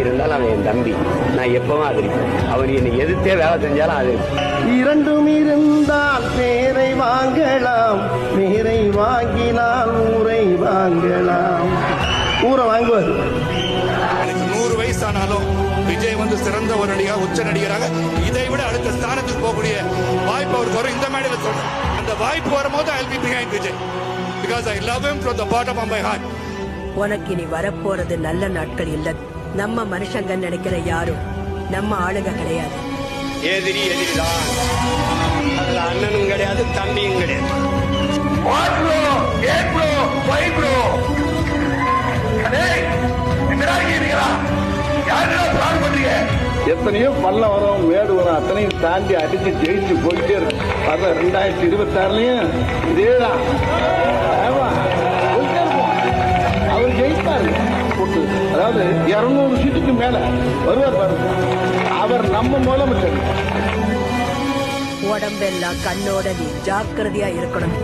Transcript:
இருந்தாலும் அவன் என் தம்பி. நான் எப்பவும் ஆதரிப்பேன். அவன் என்னை எதிர்த்தே வேலை செஞ்சாலும் அது. இரண்டும் இருந்தால் பேரை வாங்கலாம், பேரை வாங்கினால் ஊரை வாங்கலாம். ஊரை வாங்குவது. எனக்கு 100 வயசானாலும் விஜய் வந்து சிறந்த ஒரு நடிகர், உச்ச நடிகராக இதை விட அடுத்த ஸ்தானத்துக்கு போகக்கூடிய வாய்ப்பு அவருக்கு வரும். இந்த மேடையில் சொல்றேன், அந்த வாய்ப்பு வரும்போது I'll be behind Vijay because I love him from the bottom of my heart. உனக்கு இனி வரப்போறது நல்ல நாட்கள் இல்ல. நம்ம மனுஷங்க நினைக்கிற யாரும் நம்ம ஆளுங்க கிடையாது. எதிரி எதிரிதான். அதுல அண்ணனும் கிடையாது, தம்பியும் கிடையாது. எத்தனையோ பல்ல வரும், மேடு வரும், அத்தனையும் தாண்டி அடிச்சு ஜெயிச்சு போயிட்டே இருக்கு. 2026லயும் இதேதான். அவர் ஜெயிப்பாரு. அதாவது 200 சீட்டுக்கு மேல வருவார் பாருங்க. அவர் நம்ம முதலமைச்சர். உடம்பெல்லாம் கண்ணோட நீ ஜாக்கிரதையா இருக்கணும்.